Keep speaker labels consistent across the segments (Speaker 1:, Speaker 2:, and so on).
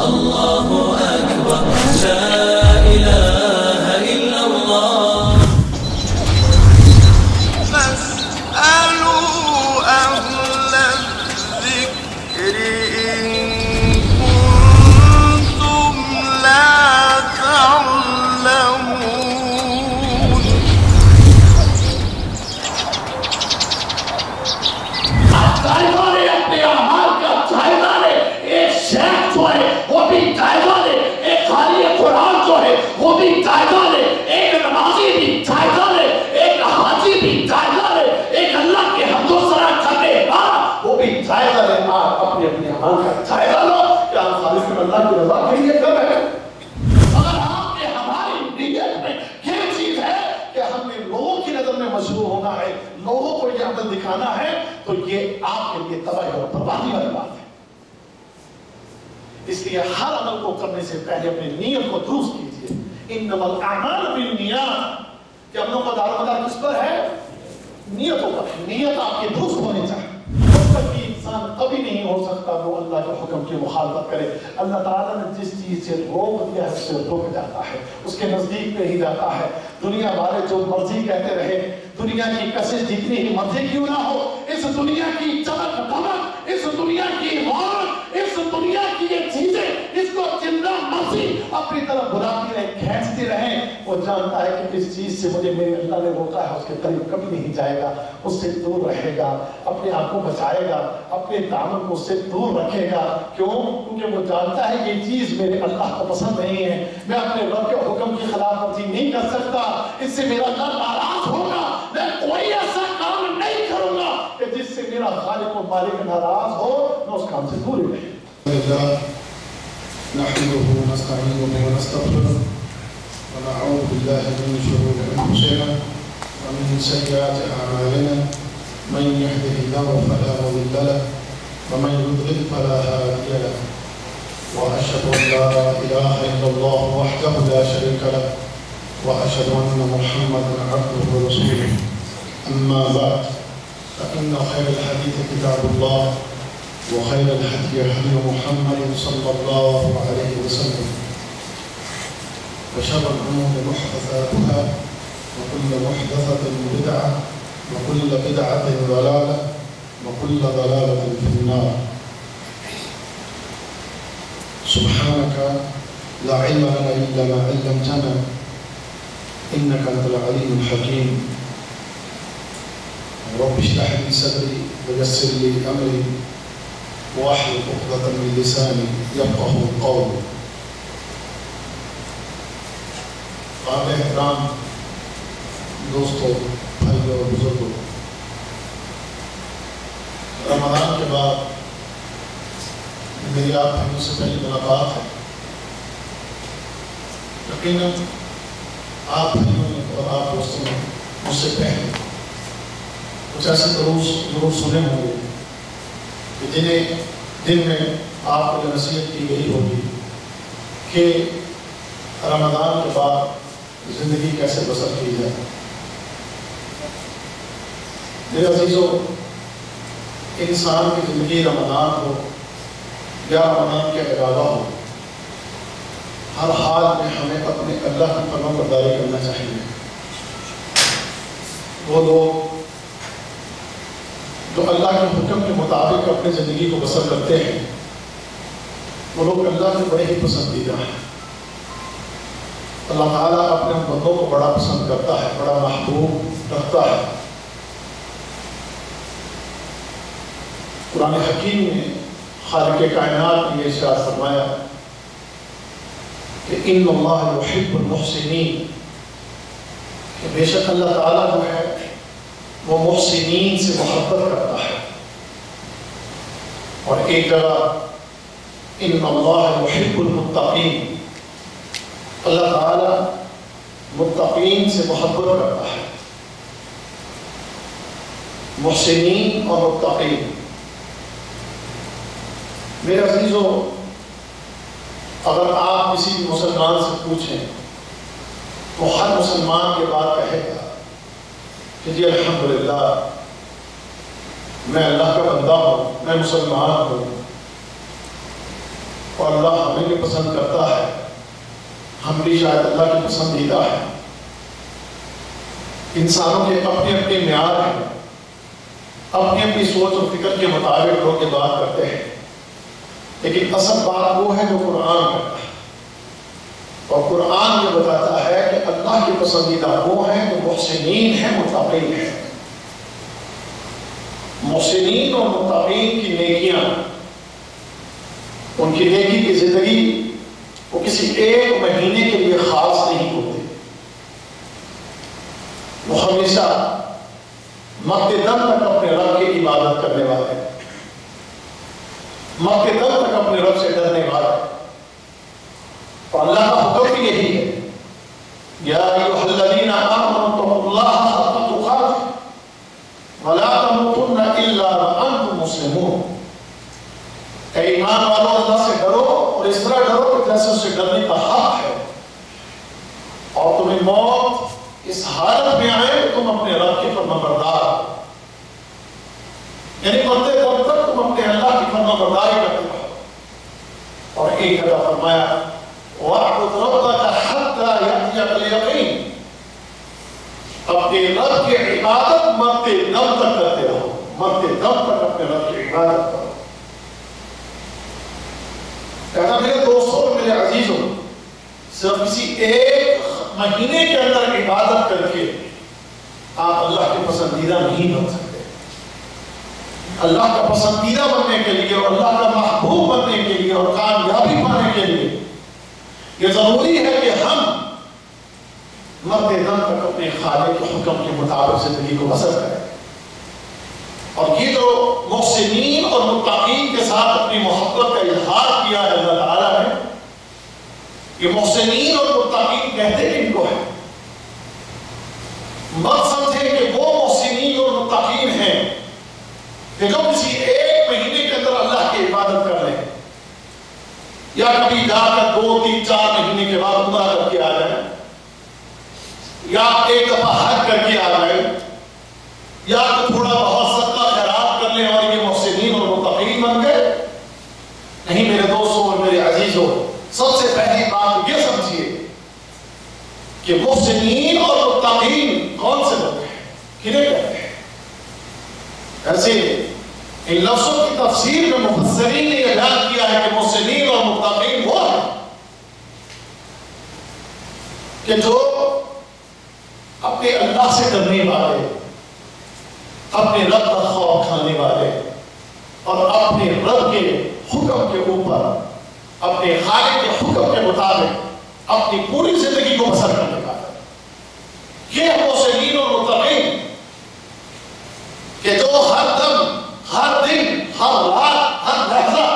Speaker 1: الله أكبر لا إله إلا الله.
Speaker 2: فاسألوا أهل الذكر إن كنتم لا تعلمون.
Speaker 3: اپنے اعمال کا جائزہ لے. ایک شیخ جو ہے وہ بھی جائزہ لے, ایک قاری قرآن جو ہے وہ بھی جائزہ لے, ایک نمازی بھی جائزہ لے, ایک حاجی بھی جائزہ لے, ایک اللہ کے حمد و ثنا کرنے والا وہ بھی جائزہ لے. آپ اپنے اعمال کا جائزہ لو کہ آپ خالص اللہ کی رضا کے لیے کر رہے ہیں. اگر آپ نے ہماری نیت میں یہ چیز ہے کہ ہم نے لوگوں کی نظر میں مشہور ہونا ہے, لوگوں کو یہ عمل دکھانا ہے, تو یہ آپ کے لیے تباہی اور بربادی والی بات ہے. اس لیے ہر عمل کو کرنے سے پہلے اپنی نیت کو درست کیجیے. انما الاعمال بالنیات, کہ عملوں کا دار و مدار کس پر ہے؟ نیتوں پر. نیت آپ کی درست ہونی چاہیے. جب تک کہ انسان کبھی نہیں ہو سکتا وہ اللہ کے حکم کی مخالفت کرے. اللہ تعالیٰ نے جس چیز سے روک دیا ہے اس سے رک جاتا ہے, اس کے نزدیک پہ ہی جاتا ہے. دنیا والے جو مرضی کہتے رہے, دنیا کی کشش جتنی ہی مرضی کیوں نہ ہو, اس دنیا کی چمک دمک, اس دنیا کی عمارت, اس دنیا کی یہ چیزیں اس کو جتنا مرضی اپنی طرف بلاتی رہے, کھینچتی رہیں, وہ جانتا ہے کہ اس چیز سے مجھے میرے اللہ نے روکا ہے, اس کے قریب کبھی نہیں جائے گا, اس سے دور رہے گا, اپنے آپ کو بچائے گا, اپنے تعامل کو اس سے دور رکھے گا. کیوں؟ کیونکہ وہ جانتا ہے یہ چیز میرے اللہ کو پسند نہیں ہے, میں اپنے رب کے حکم کی خلاف ورزی نہیں کر سکتا, اس سے میرا اللہ ناراض ہوگا, میں کوئی ایسا کام نہیں کروں گا کہ جس سے میرا خالق و مالک ناراض ہو, میں اس کام سے دور ہی رہے.
Speaker 4: نحمده ونستعينه ونستغفره ونعوذ بالله من شرور انفسنا ومن سيئات اعمالنا من يهده الله فلا مضل له ومن يضلل فلا هادي له واشهد ان لا اله الا الله وحده لا شريك له واشهد ان محمدا عبده ورسوله. اما بعد فان خير الحديث كتاب الله وخير الهدي هدي محمد صلى الله عليه وسلم وشر الأمور محدثاتها وكل محدثة بدعة وكل بدعة ضلالة وكل ضلالة في النار. سبحانك لا علم لنا إلا ما علمتنا إنك أنت العليم الحكيم. رب اشرح لي صدري ويسر لي أمري واحلل عقدة من لساني يفقهوا قولي. قابل احترام دوستوں, بھائیوں اور بزرگوں, رمضان کے بعد میری آپ بھائیوں سے پہلی ملاقات ہے. یقیناً آپ بھائیوں نے اور آپ دوستوں نے مجھ سے پہلے کچھ ایسے ضرور سنے ہوں گے کہ جنہیں دن میں آپ کو جو نصیحت کی گئی ہوگی کہ رمضان کے بعد زندگی کیسے بسر کی جائے. میرے عزیزوں, انسان کی زندگی رمضان ہو یا رمضان کے علاوہ ہو, ہر حال میں ہمیں اپنے اللہ کی فرما برداری کرنا چاہیے. وہ لوگ جو اللہ کے حکم کے مطابق اپنی زندگی کو بسر کرتے ہیں, وہ لوگ اللہ کے بڑے ہی پسندیدہ ہیں. اللہ تعالیٰ اپنے بندوں کو بڑا پسند کرتا ہے, بڑا محبوب رکھتا ہے. قرآن حکیم نے خالق کائنات نے یہ ارشاد فرمایا کہ ان اللہ یحب المحسنین, کہ بے شک اللہ تعالیٰ جو ہے وہ محسنین سے محبت کرتا ہے. اور ایک جگہ ان اللہ یحب المتقین, اللہ تعالیٰ متقین سے محبت کرتا ہے. محسنین اور متقین. میرے عزیزوں, اگر آپ کسی مسلمان سے پوچھیں تو ہر مسلمان کے بعد کہے گا کہ جی الحمدللہ میں اللہ کا بندہ ہوں, میں مسلمان ہوں.
Speaker 3: اور اللہ ہمیں بھی پسند کرتا ہے، ہم بھی شاید اللہ کی پسندیدہ ہیں۔ انسانوں کے اپنے اپنے معیار ہیں، اپنی اپنی سوچ اور فکر کے مطابق لوگ یہ بات کرتے ہیں، لیکن اصل بات وہ ہے جو قرآن کرتا ہے، اور قرآن یہ بتاتا ہے کہ اللہ کی پسندیدہ وہ ہیں جو محسنین ہیں، متقین ہیں۔ محسنین اور متقین کی نیکیاں، ان کی نیکی کی زندگی وہ کسی ایک مہینے کے لیے خاص نہیں ہوتی، وہ ہمیشہ مرتے دم تک اپنے رب کی عبادت کرنے والے، مرتے دم تک اپنے رب سے ڈرنے والے۔ اور اللہ کا حکم بھی یہی ہے، یا ایھا الذین آمنوا اتقوا اللہ حق تقاتہ ولا تموتن الا وانتم مسلمون۔ اے ایمان والو، اللہ سے ڈرو اور اس طرح ڈرو کہ جیسے اس سے ڈرنے کا حق ہے، اور تمہیں موت اس حالت میں آئے کہ تم اپنے رب کی فرمانبردار ہو، یعنی مرتے دم تک تم اپنے اللہ کی فرمانبرداری کرتے ہو۔ اور ایک جگہ فرمایا وَاعْبُدْ رَبَّكَ حَتَّى يَأْتِيَكَ الْيَقِينُ، اپنے رب کی عبادت مرتے دم تک کرتے رہو، مرتے دم تک اپنے رب کی عبادت کرو۔ کہتا میرے دوستوں اور میرے عزیزوں، صرف کسی ایک مہینے کے اندر عبادت کر کے آپ اللہ کے پسندیدہ نہیں بن سکتے۔ اللہ کا پسندیدہ بننے کے لیے اور اللہ کا محبوب بننے کے لیے اور کامیابی پانے کے لیے یہ ضروری ہے کہ ہم مرتے دم تک اپنے خالق کے حکم کے مطابق زندگی کو بسر کریں۔ اور یہ جو محسنین اور متقین کے ساتھ اپنی محبت کا اظہار کیا ہے اللہ تعالیٰ نے، یہ محسنین اور متقین کہتے کن کو ہے؟ مت سمجھیں کہ وہ محسنین اور متقین ہیں کہ جو کسی ایک مہینے کے اندر اللہ کی عبادت کر لیں، یا کبھی جا کر 2 3 4 مہینے کے بعد عمرہ کر کے آ جائیں، یا ایک دفعہ حج کر کے آ جائیں، یا تھوڑا بہت صدقہ خیرات کر لیں اور یہ محسنین اور متقین بن گئے۔ نہیں میرے دوستوں اور میرے عزیزوں، سب سے پہلی بات یہ سمجھیے کہ محسنین اور متقین کون سے لوگ ہیں، کنہیں کہتے ہیں؟ ایسے ان لفظوں کی تفسیر میں مفسرین نے یہ بیان کیا ہے کہ محسنین اور متقین وہ ہیں کہ جو اپنے اللہ سے ڈرنے والے، اپنے رب کا خوف کھانے والے، اور اپنے رب کے حکم کے اوپر، اپنے خالق کے حکم کے مطابق اپنی پوری زندگی کو بسر کرنے والے، یہ محسنین اور متقین کہ جو ہر دم، ہر دن، ہر رات، ہر لحظہ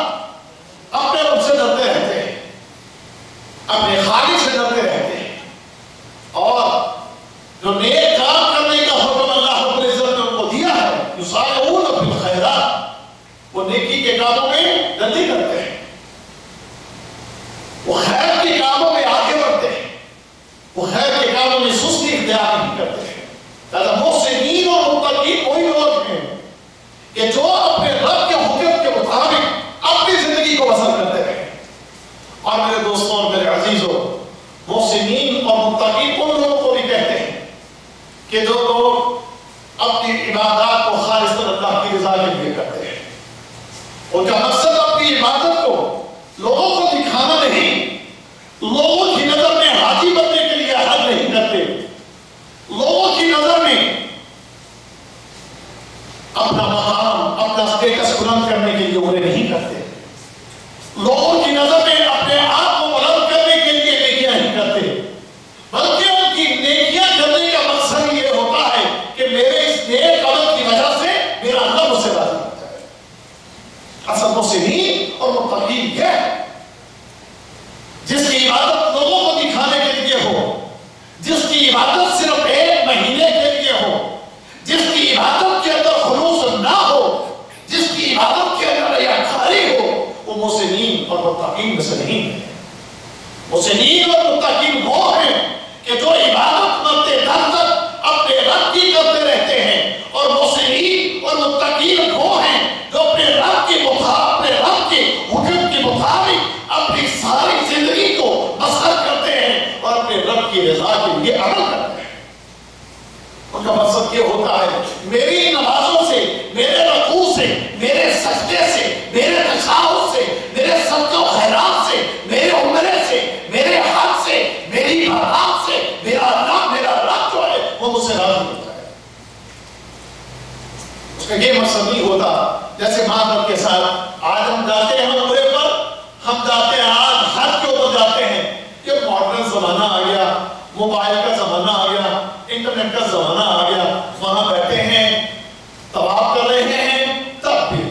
Speaker 3: اپنے رب سے ڈرتے رہتے ہیں، اپنے خالق سے ڈرتے رہتے ہیں، اور جو نیک کام کرنے کا حکم اللہ رب العزت نے ان کو دیا ہے، یسارعون فی الخیرات، وہ نیکی کے کاموں میں جلدی کرتے ہیں، وہ خیر کے کاموں میں آگے بڑھتے ہیں، وہ خیر کے کاموں میں سستی اختیار نہیں کرتے ہیں۔ لہذا محسنین اور متقین وہی لوگ ہیں کہ جو اپنے رب کے حکم کے مطابق اپنی زندگی کو بسر کرتے ہیں۔ اور میرے دوستوں اور میرے عزیزوں، محسنین اور متقین ان لوگوں کو بھی کہتے ہیں کہ جو لوگ اپنی عبادات کو خالص اللہ کی رضا کے لیے کرتے ہیں، ان کا مقصد اپنی عبادت کو لوگوں کو دکھانا نہیں، لوگوں کی نظر میں حاجی بننے کے لیے حج نہیں کرتے، لوگوں کی نظر میں اپنا مقام، اپنا اسٹیٹس بلند کرنے کے لیے انہیں نہیں کرتے، لوگوں کی نظر میں اپنے آپ کو بلند کرنے کے لیے نیکیاں نہیں کرتے، بلکہ ان کی نیکیاں کرنے کا مقصد یہ ہوتا ہے کہ میرے اس نیک عمل کی وجہ سے میرا اللہ مجھ سے راضی ہو جائے۔ اصل محسنین اور متقین یہ ہے جس کی عبادت لوگوں کو دکھانے کے لیے ہو، جس کی عبادت صرف ایک مہینے کے لیے ہو، جس کی عبادت کے اندر خلوص نہ ہو، جس کی عبادت کے اندر ریاکاری ہو، وہ محسنین اور متقین میں سے نہیں ہے۔ محسنین اور متقین وہ ہیں کہ جو عبادت مرتے دم تک اپنے رب کی کرتے رہتے ہیں، اور محسنین اور متقین وہ ہیں جو اپنے رب کے حکم کے مطابق کی رضا کے لیے عمل کرتے ہیں. ان کا مقصد یہ ہوتا ہے میری نمازوں سے، میرے رکوع سے، میرے سجدے سے، میرے تشہد سے، میرے صدقہ و خیرات سے، میرے عمرے سے، میرے حج سے، میری عبادات سے میرا اللہ، میرا رب جو ہے وہ مجھ سے راضی ہوتا ہے. اس کا یہ مقصد نہیں ہوتا جیسے معذرت کے ساتھ آج ہم جاتے ہیں عمرے پر، ہم جاتے ہیں آج حج کے اوپر جاتے ہیں. یہ ماڈرن زمانہ آ گیا، موبائل کا زمانہ آ گیا، انٹرنیٹ کا زمانہ آ گیا. وہاں بیٹھے ہیں، طواف کر رہے ہیں، تب بھی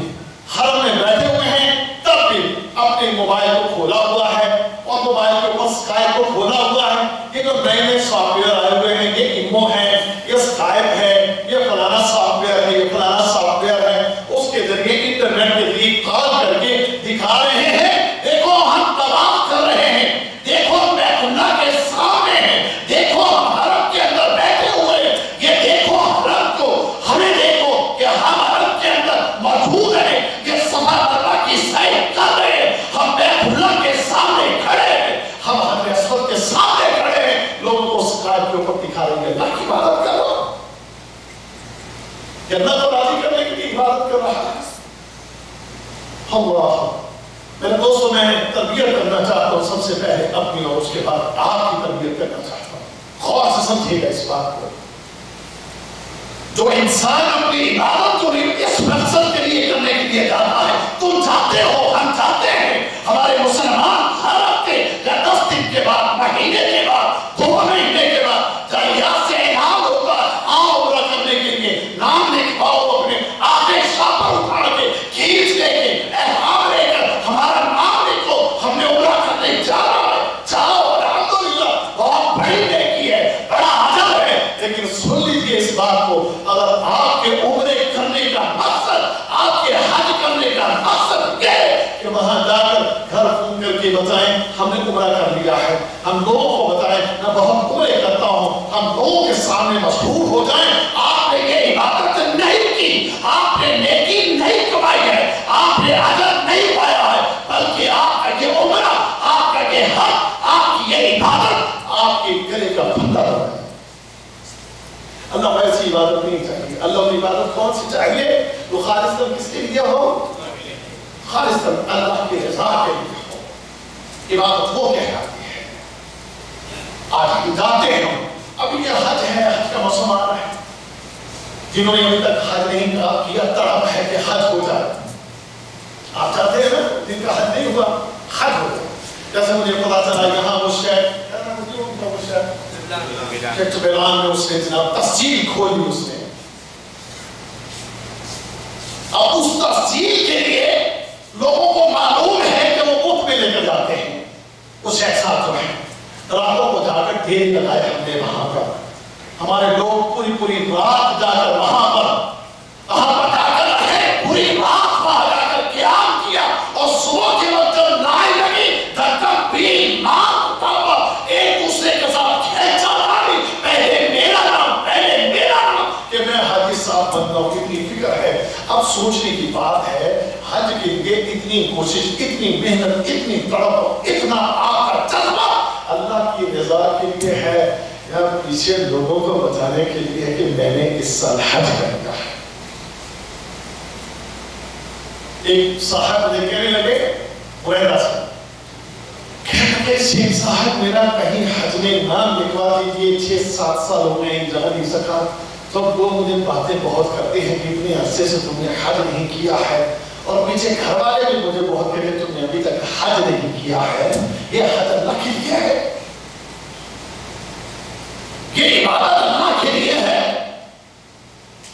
Speaker 3: حرم میں بیٹھے ہوئے ہیں، تب بھی اپنے موبائل کو کھولا ہوا ہے اور موبائل کے اوپر اسکائپ کو کھولا ہوا ہے. یہ جو نئے نئے سافٹ ویئر آئے ہوئے ہیں، یہ ایمو ہے، یہ اسکائپ ہے، یہ فلانا سافٹ ویئر ہے، یہ فلانا سافٹ ویئر ہے، اس کے ذریعے انٹرنیٹ کے ذریعے کال کر کے دکھا رہے ہیں دیکھو ہم طواف کر رہے ہیں، دیکھو ہم بیت اللہ کے سامنے ہیں، دیکھو ہم حرم کے اندر بیٹھے ہوئے ہیں، یہ دیکھو حرم کو، ہمیں دیکھو کہ ہم حرم کے اندر موجود ہیں، یہ صفا مروا کی سعی کر رہے ہیں، ہم بیت اللہ کے سامنے کھڑے ہیں، ہم حجر اسود کے سامنے کھڑے ہیں. لوگوں کو اسکائپ کے اوپر دکھا رہے ہیں اللہ کی عبادت کرو، جنت کو راضی کرنے کے لیے عبادت کر رہا ہے. اللہ میرے دوستوں، میں تربیت کرنا چاہتا ہوں سب سے پہلے اپنی اور اس کے بعد آپ کی تربیت کرنا چاہتا ہوں. غور سے سمجھیے گا اس بات کو. جو انسان اپنی عبادت کو اس مقصد کے لیے کرنے کے لیے جاتا ہے، تم چاہتے ہو، ہم چاہتے ہیں ہمارے مسلمان ہر ہفتے یا 10 دن کے بعد، مہینے کے بعد، 2 مہینے کے بعد جاریات سے اعلان ہوگا آؤ عمرہ کرنے کے لیے، نام لکھواؤ اپنے، آگے شاپر اٹھا کے کھینچ لے کے احرام لے کر ہمارا نام لکھو، ہم نے عمرہ کرنے جا رہا ہے، جاؤ. الحمدللہ بہت بڑی نیکی ہے، بڑا اجر ہے. لیکن سن لیجیے اس بات کو، اگر آپ کے عمرے کرنے کا مقصد، آپ کے حج کرنے کا مقصد یہ ہے کہ وہاں جا کر گھر فون کر کے بتائیں ہم نے عمرہ کر لیا ہے، ہم لوگوں کو بتائیں میں بہت عمرے کرتا ہوں، ہم لوگوں کے سامنے مشہور ہو جائیں، آپ نے یہ عبادت نہیں کی، آپ نے نیکی نہیں کمائی ہے، آپ نے اجر نہیں پایا ہے، بلکہ آپ کا یہ عمرہ، آپ کا یہ حج، آپ کی یہ عبادت آپ کے گلے کا پھندا بنا ہے. اللہ کو ایسی عبادت نہیں چاہیے. اللہ کی عبادت کون سی چاہیے؟ وہ خالصاً کس کے لیے ہو؟ خالصاً اللہ کی رضا کے لیے ہو. عبادت وہ کہلاتی ہے. آج ہم جاتے ہیں، ابھی یہ حج ہے، حج کا موسم آ رہا ہے. جنہوں نے ابھی تک حج نہیں کیا تڑپ ہے کہ حج ہو جائے. آپ چاہتے ہیں نا جن کا حج نہیں ہوا حج ہو جائے. جیسے مجھے پتا چلا یہاں وہ شہر بیلان میں اس نے جناب تسجیل کھولی، اس نے اب اس تسجیل کے لیے لوگوں کو معلوم ہے کہ وہ مفت میں لے کر جاتے ہیں. اس شیخ صاحب جو ہیں راتوں کو جا کر ڈھیر لگائے ہم نے وہاں پر، ہمارے لوگ پوری رات جا کر وہاں پر جا کر رہے، پوری رات وہاں جا کر قیام کیا، اور صبح کے وقت جب نائی لگی دھکم بھی نام تھا ایک دوسرے کے ساتھ کھینچا ماری، پہلے میرا نام، پہلے میرا نام، کہ میں حاجی صاحب بن رہا ہوں. اتنی فکر ہے. اب سوچنے کی بات ہے حج کے لیے اتنی کوشش، اتنی محنت، اتنی تڑپ، اتنا آپ کا جذبہ اللہ کی رضا کے لیے ہے یا پیچھے لوگوں کو بتانے کے لیے کہ میں نے اس سال حج کرنا ہے. ایک صاحب مجھے کہنے لگے قریدہ سے، کہنے لگے شیخ صاحب میرا کہیں حج میں نام لکھوا دیجئے، 6-7 سال ہو گئے جا نہیں سکا. تب وہ مجھے باتیں بہت کرتے ہیں کہ اتنے عرصے سے تم نے حج نہیں کیا ہے، اور پیچھے گھر والے بھی مجھے بہت کہتے ہیں تم نے ابھی تک حج نہیں کیا ہے. یہ حج اللہ کے لیے ہے، یہ عبادت اللہ کے لیے ہے.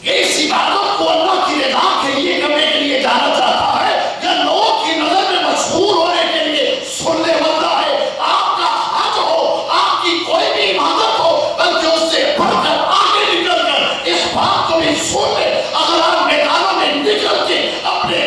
Speaker 3: یہ اس عبادت کو اللہ کی رضا کے لیے کرنے کے لیے جانا چاہتا ہے یا لوگوں کی نظر میں مشہور ہونے کے لیے سننے والا ہے. آپ کا حج ہو، آپ کی کوئی بھی عبادت ہو، بلکہ اس سے بڑھ کر آگے نکل کر اس بات کو بھی سن لے. اگر آپ میدانوں میں نکل کے اپنے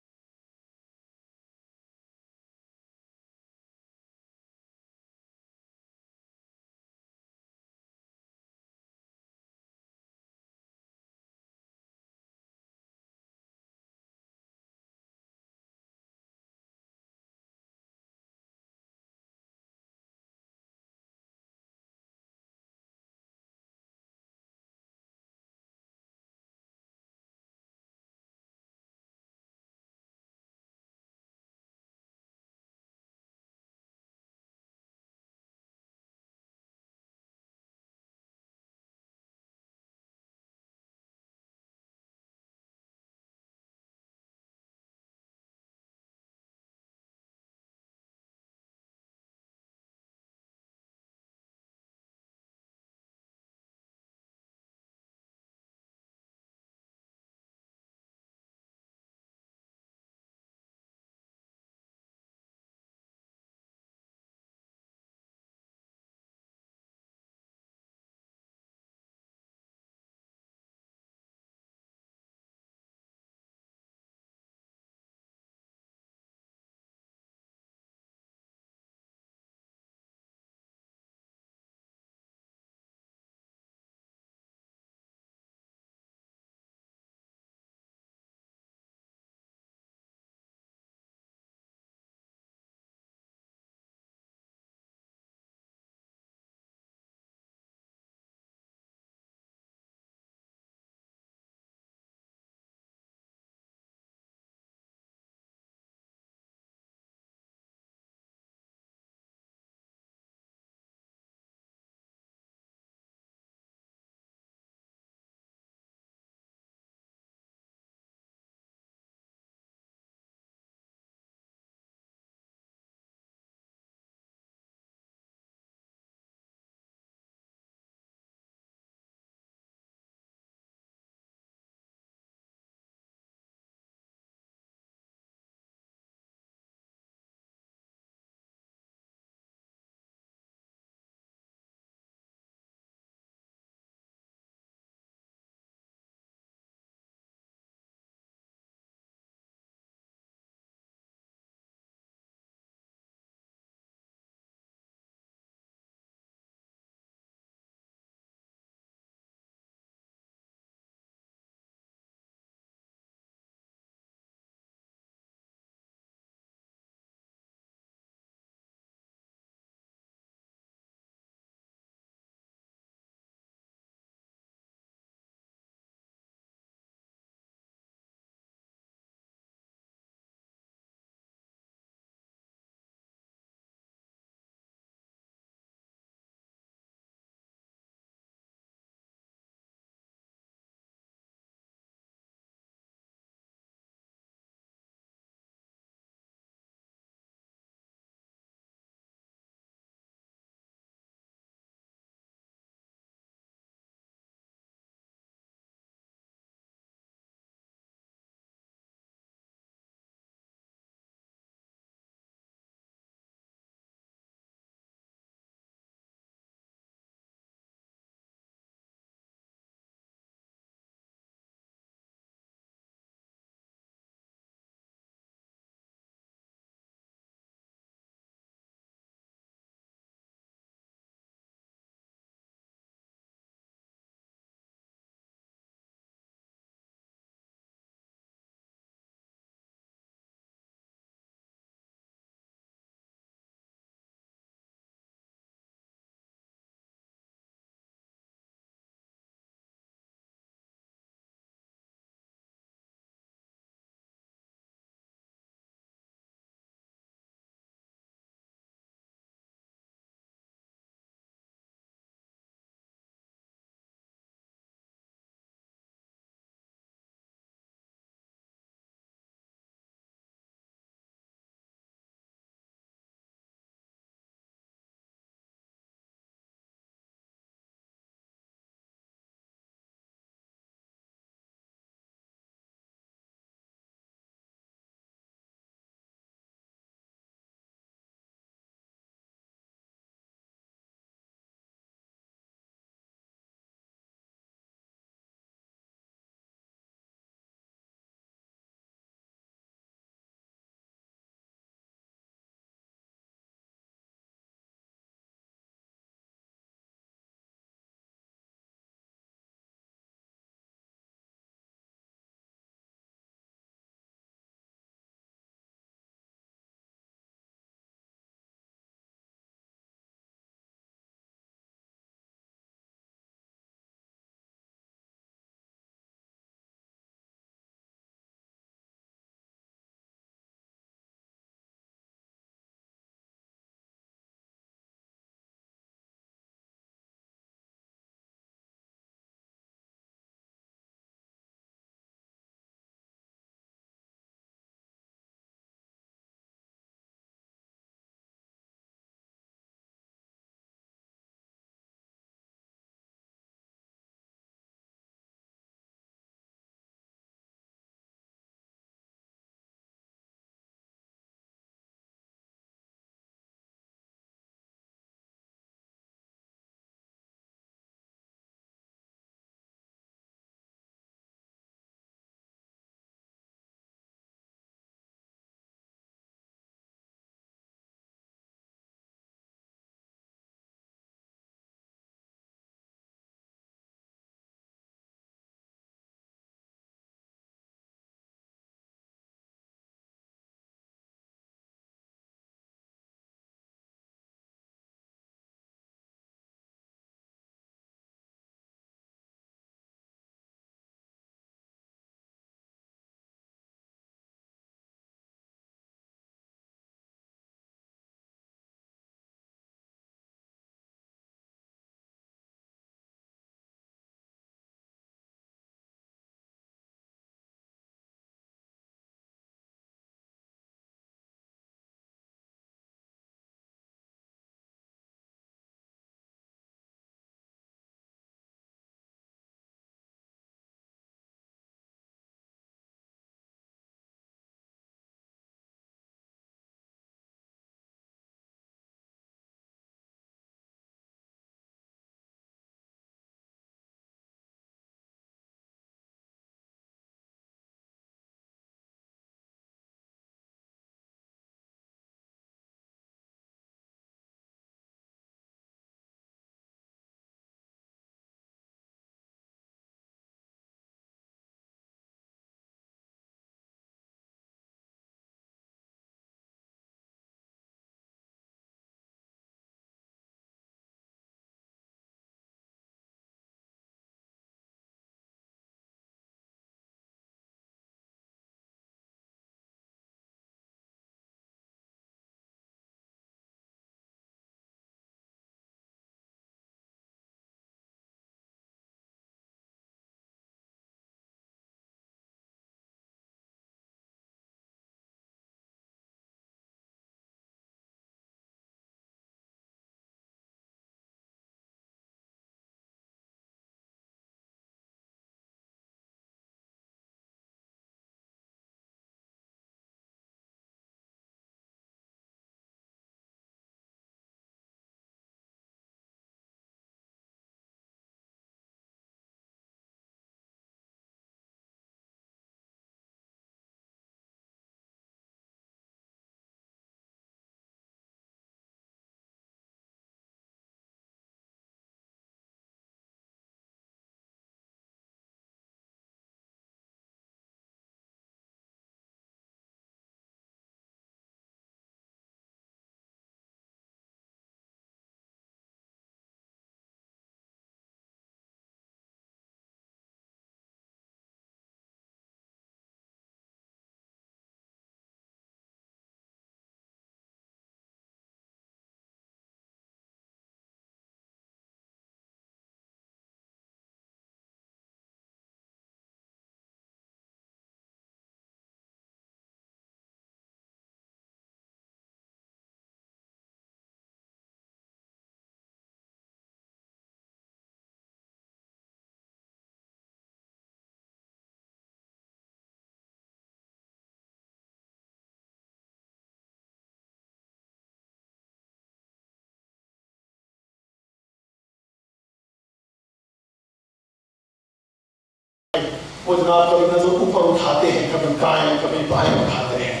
Speaker 3: وہ جناب کبھی نظر اوپر اٹھاتے ہیں، کبھی دائیں کبھی بائیں اٹھاتے ہیں،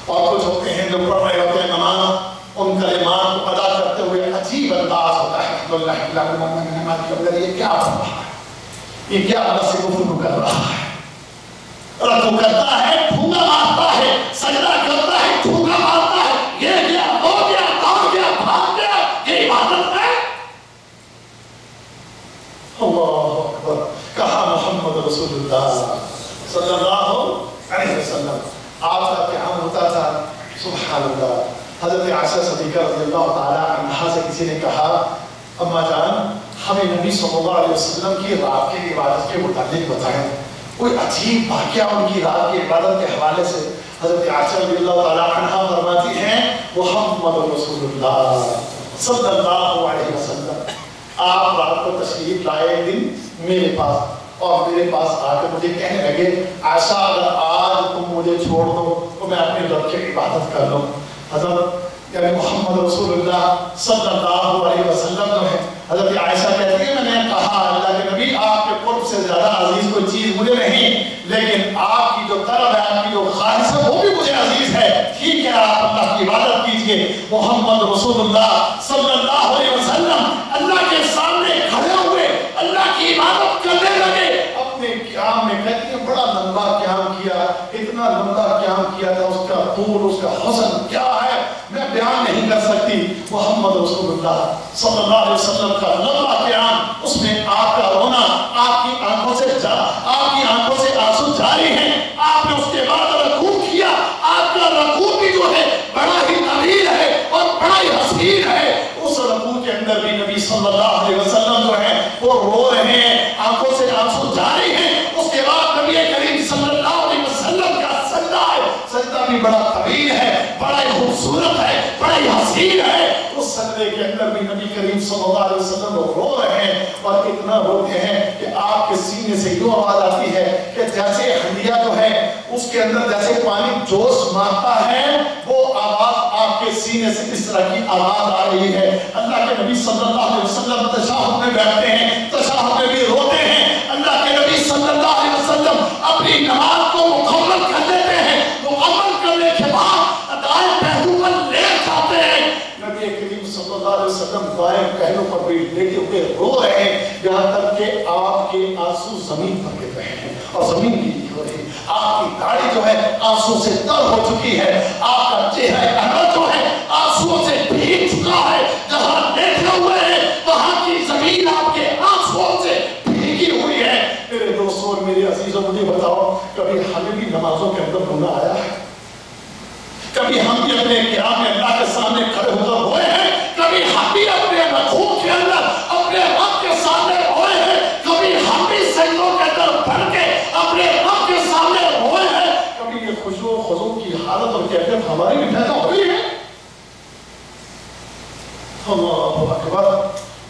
Speaker 3: اور کچھ ہوتے ہیں جو پڑھ رہے ہوتے ہیں نماز، ان کلمات کو ادا کرتے ہوئے عجیب انداز ہوتا ہے یہ کیا بن رہا ہے، یہ کیا اللہ سے گفتگو کر رہا ہے، رکوع کرتا ہے ٹھونگا مارتا ہے، سجدہ کرتا ہے ٹھونگا مارتا ہے، یہ کیا ہو گیا دوڑ گیا بھاگ گیا، یہ عبادت ہے؟ اللہ اکبر، کہا محمد رسول اللہ صلی اللہ علیہ وسلم آپ کا قیام ہوتا تھا، سبحان اللہ۔ حضرت عائشہ صدیقہ رضی اللہ تعالی عنہا سے کسی نے کہا اما جان ہمیں نبی صلی اللہ علیہ وسلم کی رات کی عبادت کے متعلق بتائیں، کوئی عجیب واقعہ ان کی رات کی عبادت کے حوالے سے۔ حضرت عائشہ رضی اللہ تعالی عنہا فرماتی ہیں محمد رسول اللہ صلی اللہ علیہ وسلم آپ رات کو تشریف لائے دن میرے پاس، اور میرے پاس آ کر مجھے کہنے لگے عائشہ اگر آج تم مجھے چھوڑ دو تو میں اپنے رب کی عبادت کر لوں۔ حضرت یعنی محمد رسول اللہ صلی اللہ علیہ وسلم جو ہے، حضرت عائشہ کہتی ہے میں نے کہا اللہ کے نبی آپ کے قرب سے زیادہ عزیز کوئی چیز مجھے نہیں، لیکن آپ کی جو طلب ہے آپ کی جو خواہش ہے وہ بھی مجھے عزیز ہے، ٹھیک ہے آپ اللہ کی عبادت کیجئے۔ محمد رسول اللہ صلی اللہ علیہ وسلم اللہ کے سامنے کھڑے ہوئے اللہ کی عبادت کرنے لگے، اپنے قیام میں کہتی ہیں بڑا لمبا قیام کیا، اتنا لمبا قیام کیا تھا، اس کا طول اس کا حسن کیا ہے میں بیان نہیں کر سکتی۔ محمد رسول اللہ صلی اللہ علیہ وسلم کا لمبا قیام، اس میں آپ کا رونا، آپ کی آنکھوں سے آنسو جاری ہیں، آپ نے اس کے بعد رکوع کیا، آپ کا رکوع بھی جو ہے بڑا ہی طویل ہے اور بڑا ہی حسین ہے، اس رکوع کے اندر بھی نبی صلی اللہ علیہ وسلم جو ہے وہ رو رہے ہیں، آنکھوں سے آنسو جاری ہیں۔ اس کے بعد نبی کریم صلی اللہ علیہ وسلم کا سجدہ ہے، سجدہ بھی بڑا طویل ہے، بڑا ہی خوبصورت ہے، بڑا ہی حسین ہے، اس سجدے کے اندر بھی نبی کریم صلی اللہ علیہ وسلم رو رہے ہیں، اور اتنا روتے ہیں کہ آپ کے سینے سے یوں آواز آتی ہے کہ جیسے ہنڈیا جو ہے اس کے اندر جیسے پانی جوش مارتا ہے، وہ آواز آپ کے سینے سے اس طرح کی آواز آ رہی ہے۔ اللہ کے نبی صلی اللہ علیہ وسلم تشہد میں بیٹھتے ہیں، تشہد میں بھی روتے ہیں، اللہ کے نبی صلی اللہ علیہ وسلم اپنی نماز کو مکمل کر لیتے ہیں، مکمل کرنے کے بعد دائیں پہلو پر لیٹ جاتے ہیں، نبی کریم صلی اللہ علیہ وسلم دائیں پہلو پر بھی لیٹے ہوئے رو رہے ہیں، یہاں تک کہ آپ کے آنسو زمین پر گر رہے ہیں اور زمین گیلی ہو رہی ہے، آپ کی داڑھی جو ہے آنسو سے تر ہو چکی ہے، آپ کا چہرہ احمد جو ہے آنسو سے بھیگ چکا ہے، جہاں لیٹے ہوئے ہیں وہاں کی زمین آپ کے آنسو سے بھیگی ہوئی ہے۔ میرے دوستوں اور میرے عزیزوں مجھے بتاؤ کبھی ہمیں بھی نمازوں کے اندر رونا آیا ہے؟ کبھی ہم بھی اپنے قیام میں اللہ کے سامنے کھڑے ہو کر روئے ہیں؟ کبھی ہم بھی اپنے رکوع کے اندر اپنے رب کے سامنے روئے ہیں؟ کبھی ہم بھی سجدوں کے اندر بڑھ کے اپنے رب کے سامنے روئے ہیں؟ کبھی یہ خشوع و خضوع کی حالت اور کیفیت ہماری بھی پیدا ہوئی ہے؟ اللہ اکبر!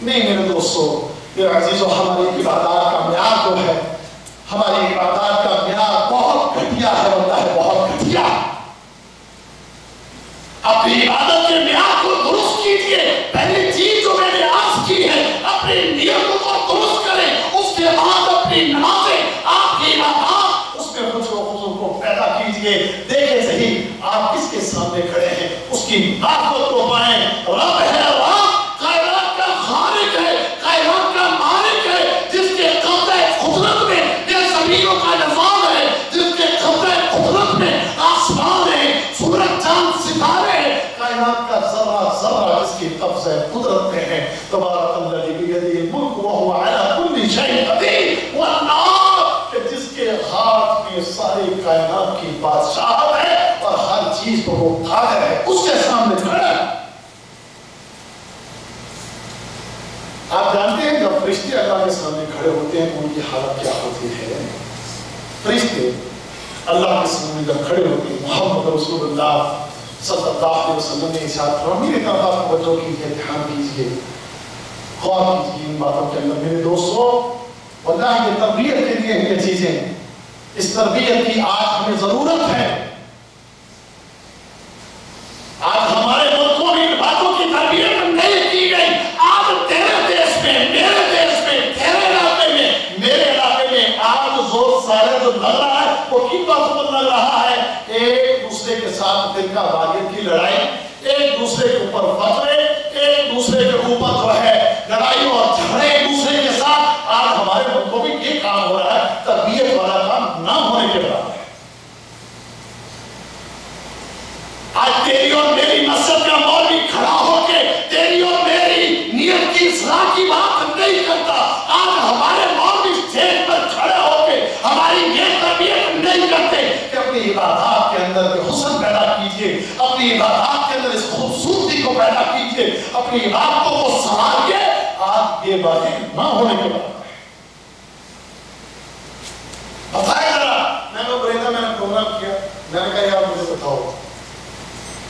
Speaker 3: نہیں میرے دوستو، میرے عزیزو، ہماری عبادات کا معیار جو ہے، ہماری عبادات کا معیار بہت گھٹیا ہے، ہوتا ہے بہت گھٹیا۔ اپنی عبادت کے معیار کو درست کیجئے، پہلی چیز جو میں نے عرض کی ہے اپنی نیتوں کو درست کریں، اس کے بعد اپنی نمازیں، آپ کی عبادات اس میں خشوع و خضوع کو پیدا کیجئے۔ دیکھیں صحیح آپ کس کے سامنے کھڑے ہیں، اس کی معرفت کو پائیں۔ رب ہے، رب کائنات کا خالق ہے، کائنات کا مالک ہے، جس کے قبضہ قدرت میں یہ زمینوں کا نظام ہے، جس کے قبضہ قدرت میں آسمان ہے، سورج چاند ستارے ہیں، کائنات کا ذرہ ذرہ جس کی قبضہ قدرت میں ہے۔ تبارک الذی بیدہ الملک وہو علی کل شیء قدیر، واللہ کہ جس کے ہاتھ میں ساری کائنات کی بادشاہت ہے اور ہر چیز پر وہ قادر ہے، اس کے سامنے کھڑا ہے۔ آپ جانتے ہیں جب فرشتے اللہ کے سامنے کھڑے ہوتے ہیں ان کی حالت کیا ہوتی ہے؟ فرشتے اللہ کے سامنے جب کھڑے ہوتے ہیں، محمد رسول اللہ صلی اللہ علیہ وسلم نے ارشاد فرمایا، میری طرف آپ توجہ کیجیے، دھیان کیجیے، غور کیجیے ان باتوں کے اندر۔ میرے دوستو، واللہ یہ تربیت کے لیے یہ چیزیں، اس تربیت کی آج ہمیں ضرورت ہے۔ آج ہمارے ملکوں میں ان باتوں کی تربیت نہیں کی گئی۔ آج تیرے دیش میں، میرے دیش میں، تیرے علاقے میں، میرے علاقے میں آج زور سارے اندر کے حسن پیدا کیجئے، اپنی عبادات کے اندر اس خوبصورتی کو پیدا کیجئے، اپنی عبادتوں کو سنبھالیے. آج یہ باتیں نہ ہونے کے بعد بتائے ذرا. میں نے بریدہ میں نے پروگرام کیا، میں نے کہا یار مجھے بتاؤ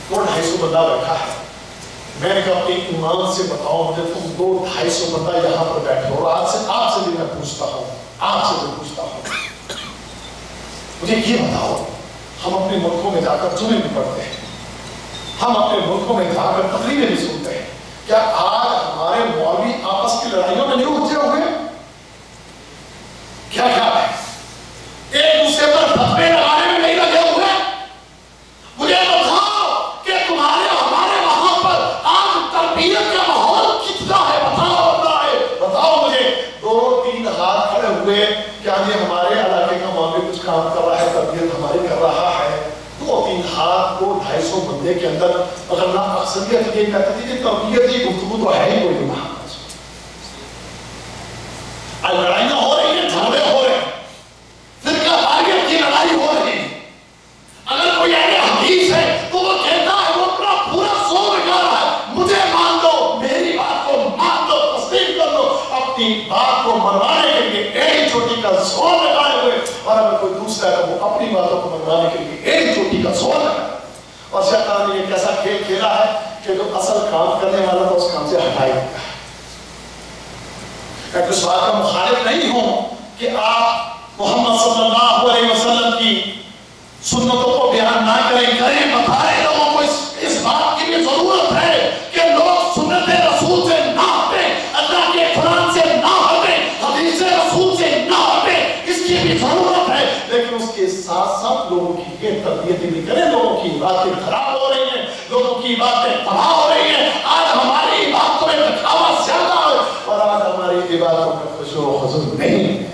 Speaker 3: 200-250 بندہ بیٹھا ہے. میں نے کہا اپنے ایمان سے بتاؤ مجھے، تم 200-250 بندہ یہاں پر بیٹھے ہو، آج سے آپ سے بھی میں پوچھتا ہوں، آپ سے بھی پوچھتا ہوں، مجھے یہ بتاؤ ہم اپنے ملکوں میں جا کر جمعے بھی پڑھتے ہیں، ہم اپنے ملکوں میں جا کر تقریریں بھی سنتے ہیں، کیا آج ہمارے مولوی آپس کی لڑائیوں میں نہیں اٹھے ہوئے؟ کیا ہے ایک دوسرے پر فتوے لگانے میں نہیں لگے ہوئے؟ مجھے بتاؤ کہ تمہارے ہمارے وہاں پر آج تربیت کا ماحول کتنا ہے؟ بتاؤ اللہ ہے، بتاؤ مجھے. 2-3 ہاتھ کھڑے ہوئے، کیا یہ ہمارے علاقے کا مولوی کچھ کام کر رہا ہے، تربیت ہماری کر رہا ہے؟ 2-3 ہاتھ 200-250 بندے کے اندر اگر نہ اکثریت یہ کہتی تھی کہ تربیت کی گفتگو تو ہے ہی کوئی وہاں. آج لڑائیاں ہو رہی ہیں، جھگڑے ہو رہے ہیں، فرقہ واریت کی لڑائی ہو رہی ہے. اگر کوئی اہل حدیث ہے تو وہ کہتا ہے، وہ اپنا پورا زور لگا رہا ہے، مجھے مان دو، میری بات کو مان دو، تسلیم کر دو. اپنی بات کو منوانے کے لیے ایڑی چوٹی کا زور لگائے ہوئے، اور اگر کوئی دوسرا ہے وہ اپنی باتوں کو منوانے کے لیے ایڑی چوٹی کا زور لگائے. اور شیطان نے یہ کیسا کھیل کھیلا ہے کہ جو اصل کام کرنے والا تھا اس کام سے ہٹائی دیا ہے. میں اس بات کا مخالف نہیں ہوں کہ آپ محمد صلی اللہ علیہ وسلم کی سنتوں کو بیان نہ کریں، بتائیں لوگوں کو اس بات کی بھی ضرورت ہے کہ لوگ سنت رسول سے نہ ہٹیں، اللہ کے قرآن سے نہ ہٹیں، حدیث رسول سے نہ ہٹیں، اس کی بھی ضرورت ہے. لیکن اس کے ساتھ ساتھ لوگوں کی یہ تربیت بھی کریں. لوگوں کی باتیں خراب ہو رہی ہیں، لوگوں کی باتیں تباہ ہو رہی ہیں. آج ہماری باتوں میں دکھاوا زیادہ ہے اور آج ہماری عبادتوں میں خشوع و خضوع نہیں ہے.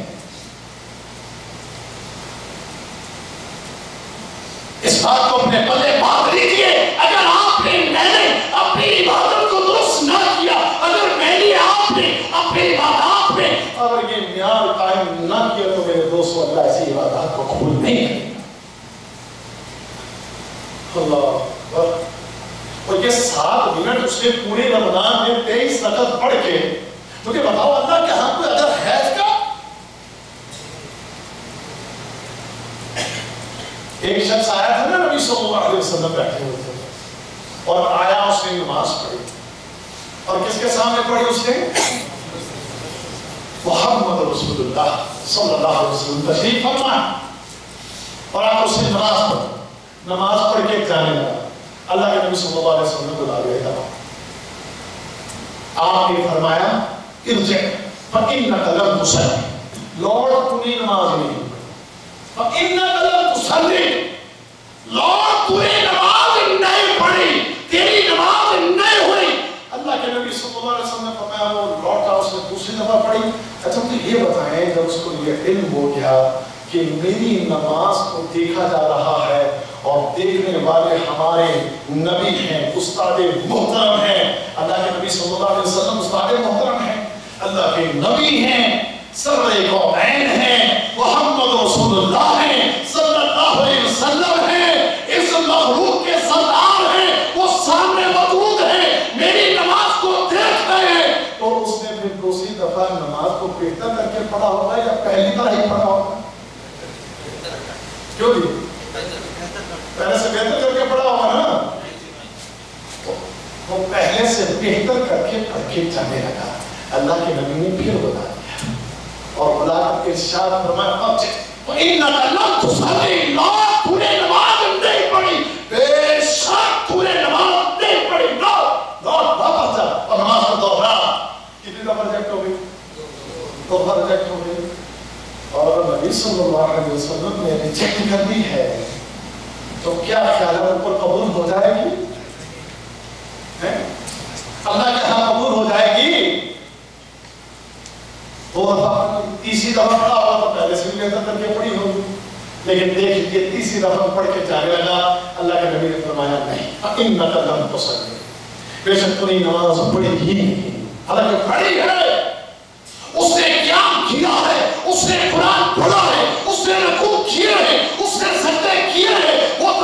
Speaker 3: اس بات کو اپنے پلے باندھ لیجئے. اگر آپ نے میں نے اپنی عبادت کو درست نہ کیا، اگر میں نے آپ نے اپنی عبادات میں اگر یہ معیار قائم نہ کیا تو میرے دوستو اللہ ایسی عبادات کو قبول نہیں کرے. اللہ اور یہ 7 منٹ اس نے پورے رمضان میں 23 رکعت پڑھ کے مجھے بتاؤ اللہ کے ہاں کوئی اگر ہے اس کا؟ ایک شخص آیا تھا نا نبی صلی اللہ علیہ وسلم بیٹھے ہوئے تھے اور آیا، اس نے نماز پڑھی اور کس کے سامنے پڑھی؟ اس نے محمد رسول اللہ صلی اللہ علیہ وسلم تشریف فرمائے اور آپ اس نے نماز پڑھ کے جانے لگا. اللہ کے نبی صلی اللہ علیہ وسلم نے بلا لیا تھا. آپ نے فرمایا ارجع فإنك لم تصلي، لوٹ تو نے نماز نہیں پڑھی. فإنك لم تصلي، لوٹ تو نے نماز نہیں پڑھی، تیری نماز نہیں ہوئی. اللہ کے نبی صلی اللہ علیہ وسلم نے فرمایا وہ لوٹا، اس نے دوسری دفعہ پڑھی. اچھا مجھے یہ بتائیں جب اس کو یہ علم ہو گیا کہ میری نماز کو دیکھا جا رہا ہے اور دیکھنے والے ہمارے نبی ہیں، استاد محترم ہیں، اللہ کے نبی صلی اللہ علیہ وسلم استاد محترم ہیں، اللہ کے نبی ہیں، سرور کونین ہیں، محمد رسول اللہ ہیں صلی اللہ علیہ وسلم ہیں، اس مخلوق کے سردار ہیں، وہ سامنے موجود ہیں، میری نماز کو دیکھ رہے ہیں. تو اس نے پھر دوسری دفعہ نماز کو بہتر کر کے پڑھا ہوگا یا پہلی طرح ہی پڑھا ہوگا؟ کیوں جی؟ پہلے سے بہتر کر کے پڑھا ہوگا نا. وہ پہلے سے بہتر کر کے پڑھ کے جانے لگا. اللہ کے نبی نے پھر بتا دیا اور بلا کر ارشاد فرمایا فإنك لم تصلي، لا تو نے نماز نہیں پڑھی، بے شک تو نے نماز نہیں پڑھی. لوٹ واپس جا اور نماز کو دوہرا. کتنی دفعہ ریجیکٹ ہو گئی؟ 2 دفعہ ریجیکٹ ہو گئی. اور نبی صلی اللہ علیہ وسلم نے ریجیکٹ کر دی ہے تو کیا خیال ہے اوپر قبول ہو جائے گی؟ اللہ کے ہاں قبول ہو جائے گی؟ 2 دفعہ تیسری دفعہ پڑھا ہوگا تو پہلے سے بھی بہتر کر کے پڑھی ہوگی. لیکن دیکھ لیجیے تیسری دفعہ پڑھ کے جانے لگا. اللہ کے نبی نے فرمایا نہیں، فإنك لم تصلي، بے شک تو نے نماز پڑھی ہی نہیں. حالانکہ پڑھی ہے، اس نے قیام کیا ہے، اس نے قرآن پڑھا ہے، اس نے رکوع کیے ہیں، اس نے سجدے کیے ہیں، وہ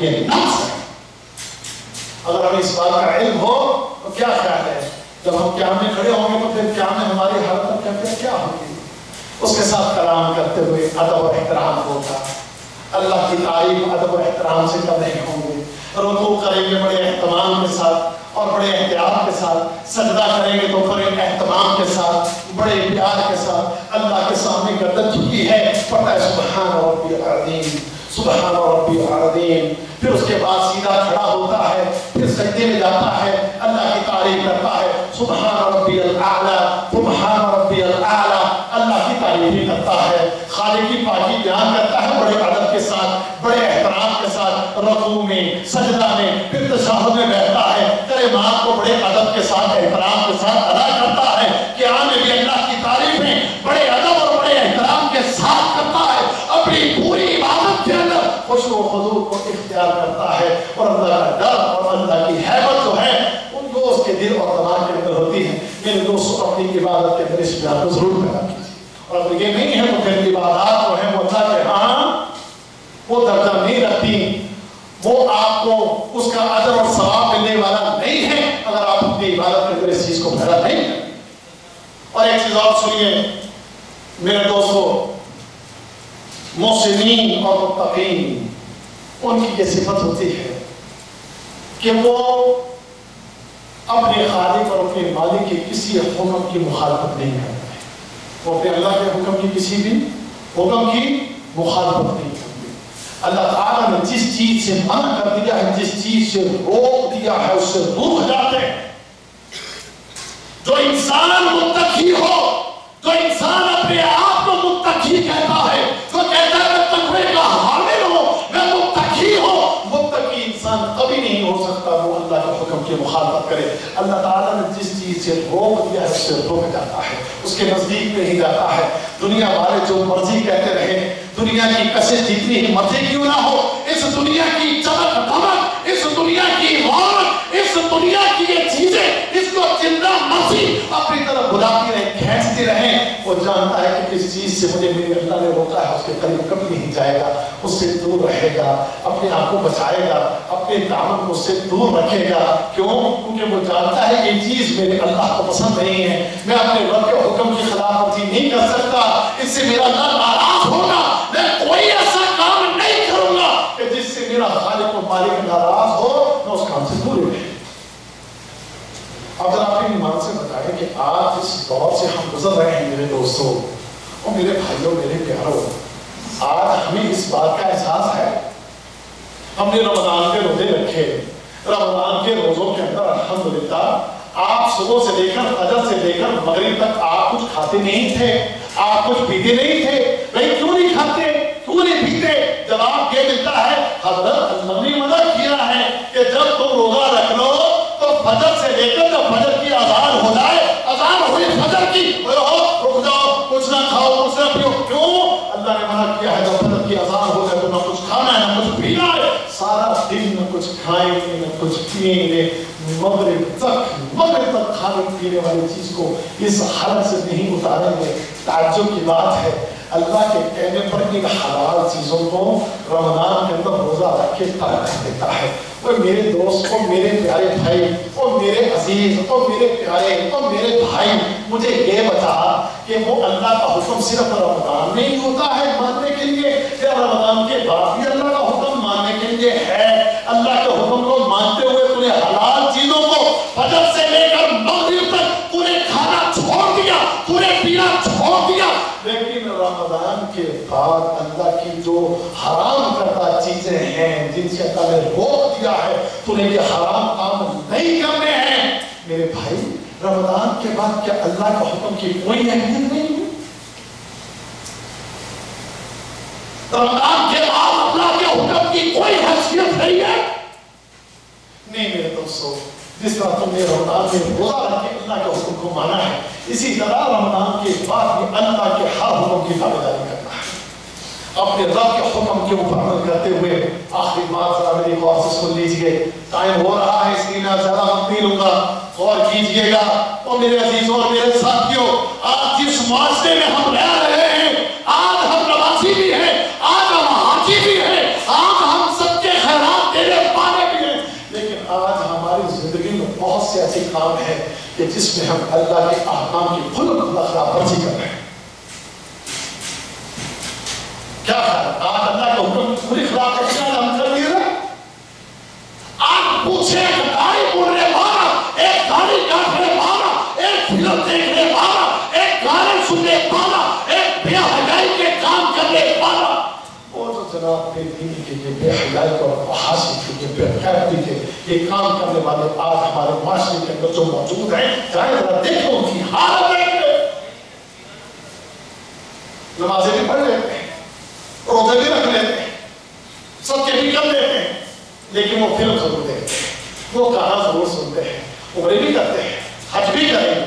Speaker 3: یہ نقص ہے. اگر ہمیں اس بات کا علم ہو تو کیا خیال ہے جب ہم قیام میں کھڑے ہوں گے تو پھر قیام میں ہماری حالت کیا ہوگی؟ اس کے ساتھ کلام کرتے ہوئے ادب و احترام ہوگا. اللہ کی تعریف ادب و احترام سے کر رہے ہوں گے. رکوع کریں گے بڑے اہتمام کے ساتھ اور بڑے احتیاط کے ساتھ. سجدہ کریں گے تو بڑے اہتمام کے ساتھ بڑے پیار کے ساتھ اللہ کے سامنے گردن جھکی ہے پڑھتا ہے سبحان ربی العظیم سبحان ربی العظیم. پھر اس کے بعد سیدھا کھڑا ہوتا ہے, پھر سجدے میں جاتا ہے, اللہ کی تعریف کرتا ہے سبحان ربی الاعلی سبحان ربی الاعلی, اللہ کی تعریف کرتا ہے, خالق کی پاکی بیان کرتا ہے بڑے ادب کے ساتھ بڑے احترام کے ساتھ. رکوع میں سجدہ میں پھر تشہد میں بیٹھتا ہے, کلمات کو بڑے ادب کے ساتھ احترام کے ساتھ ادا کرتا ہے. قیام میں بھی اللہ کی تعریفیں بڑے ادب اور بڑے احترام کے ساتھ کرتا ہے. اپنی پوری عبادت کے اندر خشوع و خضوع کو اختیار کرتا ہے اور اللہ کا ڈر اور اللہ کی ہیبت جو ہے ان کو اس کے دل اور دماغ کے اندر ہوتی ہے. میرے دوستوں اپنی عبادت کے اندر اس بیان کو ضرور کرنا کیجیے. اور اگر یہ نہیں ہے تو پھر عبادات جو ہے وہ اللہ کے ہاں وہ درجہ نہیں رکھتی, وہ آپ کو اس کا اجر اور ثواب ملنے والا نہیں ہے اگر آپ اپنی عبادت کے اندر اس چیز کو پیدا نہیں کریں. اور ایک چیز اور سنیے میرے دوستو, محسنین اور متقین ان کی یہ صفت ہوتی ہے کہ وہ اپنے خالق اور اپنے مالک کے کسی حکم کی مخالفت نہیں کرتے. وہ اپنے اللہ کے حکم کی کسی بھی حکم کی مخالفت نہیں کرتے. اللہ تعالیٰ نے جس چیز سے منع کر دیا ہے, جس چیز سے روک دیا ہے, اس سے دور ہو جاتے ہیں. جو انسان متقی ہو, جو انسان اپنے آپ کو متقی کہتا ہے, جو کہتا ہے میں تقوی کا حامل ہوں, میں متقی ہوں, متقی انسان کبھی نہیں ہو سکتا وہ اللہ کے حکم کی مخالفت کرے. اللہ تعالیٰ نے جس چیز سے روک دیا ہے اس سے رک جاتا ہے, اس کے نزدیک نہیں جاتا ہے. دنیا والے جو مرضی کہتے رہے, دنیا کی کشش جتنی ہی مرضی کیوں نہ ہو, اس دنیا کی چمک دمک, اس دنیا کی رونق, اس دنیا کی یہ چیزیں اس کو جتنا مرضی اپنی طرف بلاتی رہے, کھینچتی رہیں, وہ جانتا ہے کہ کس چیز سے مجھے میرے اللہ نے روکا ہے اس کے قریب کبھی نہیں جائے گا, اس سے دور رہے گا, اپنے آپ کو بچائے گا, اپنے دامن کو اس سے دور رکھے گا. کیوں؟ کیونکہ وہ جانتا ہے یہ چیز میرے اللہ کو پسند نہیں ہے, میں اپنے رب کے حکم کی خلاف ورزی نہیں کر سکتا, اس سے میرا اللہ ناراض ہوگا. میں کوئی ایسا کام نہیں کروں گا کہ جس سے میرا خالق و مالک ناراض ہو, میں اس کام سے دور رہے. اگر آپ ایمان سے بتائیں کہ آج اس دور سے ہم گزر رہے ہیں میرے دوستوں اور میرے بھائیوں میرے پیاروں, آج ہمیں اس بات کا احساس ہے. ہم نے رمضان کے روزے رکھے, رمضان کے روزوں کے اندر الحمدللہ آپ صبح سے لے کر فجر سے لے کر مغرب تک آپ کچھ کھاتے نہیں تھے, آپ کچھ پیتے نہیں تھے. بھائی کیوں نہیں کھاتے, کیوں نہیں پیتے؟ جواب یہ ملتا ہے حضرت اللہ نے منع کیا ہے کہ جب تم روزہ رکھ لو تو فجر سے لے کر جب فجر کی اذان ہو جائے, اذان ہوئی فجر کی, رک جاؤ, کچھ نہ کھاؤ کچھ نہ پیو. کیوں؟ اللہ نے منع کیا ہے جب فجر کی اذان ہو جائے تو نہ کچھ کھانا ہے نہ کچھ پینا ہے. سارا دن نہ کچھ کھائیں گے نہ کچھ پیئیں گے, مغرب تک کھانے پینے والی چیز کو اس حالت سے نہیں اتاریں گے. تعجب کی بات ہے, اللہ کے کہنے پر ان حلال چیزوں کو رمضان کے اندر روزہ رکھ کے ترک کر دیتا ہے. وہ میرے دوست, وہ میرے پیارے بھائی, وہ میرے عزیز, وہ میرے پیارے, وہ میرے بھائی, مجھے یہ بتا کہ وہ اللہ کا حکم صرف رمضان میں ہی ہوتا ہے ماننے کے لیے, یا رمضان کے بعد بھی اللہ کا حکم ماننے کے لیے ہے؟ اللہ کے حکم کو مانتے ہوئے تُو نے حلال چیزوں کو فجر سے لے کر مغرب تک تُو نے کھانا چھوڑ دیا, تُو نے پینا چھوڑ دیا. لیکن رمضان کے بعد اللہ کی جو حرام کردہ چیزیں ہیں جن سے اللہ نے روک دیا ہے, تو نے یہ حرام کام نہیں کرنے ہیں. میرے بھائی, رمضان کے بعد کیا اللہ کا حکم کی کوئی اہمیت نہیں ہے؟ رمضان کے بعد اللہ کے حکم کی کوئی حیثیت نہیں ہے؟ نہیں میرے دوستو, جس طرح تم نے رمضان میں روزہ رکھ کے اللہ کے حکم کو مانا ہے, اسی طرح رمضان کے بعد بھی اللہ کے ہر حکم کی تابعداری کرنا ہے. اپنے رب کے حکم کے اوپر عمل کرتے ہوئے آخری بات ذرا میری غور سے سن لیجئے. ٹائم ہو رہا ہے اس لیے میں زیادہ وقت نہیں لوں گا, غور کیجئے گا. اور میرے عزیزوں اور میرے ساتھیوں, آج جس معاشرے میں ہم رہ رہے ہیں, آج ہم نمازی بھی ہیں, آج ہم حاجی بھی ہیں, آج ہم بہت سے ایسے کام ہیں کہ جس میں ہم اللہ کے احکام کی خلق خلاف ورزی کر رہے ہیں. کیا خیال؟ آج اللہ کے حکم کی پوری خلاف ورزی ہم کر دیے نا. آج پوچھے ایک داڑھی بولنے والا، ایک داڑھی کاٹنے والا، ایک فلم دیکھنے والا، ایک گانے سننے والا، ایک بے حیائی کے کام کرنے والا، وہ تو جناب بے دینی کے یہ بے حیائی اور فحاشی کے یہ بے غیرتی کے یہ کام کرنے والے آج ہمارے معاشرے کے اندر جو موجود ہیں، چاہے ذرا دیکھو ان کی حالت دیکھو. نمازیں بھی پڑھ لیتے ہیں، روزے بھی رکھ لیتے ہیں، صدقے بھی کر لیتے ہیں، لیکن وہ فلم ضرور دیکھتے ہیں، وہ گانا ضرور سنتے ہیں، عمرے بھی کرتے ہیں، حج بھی کریں گے،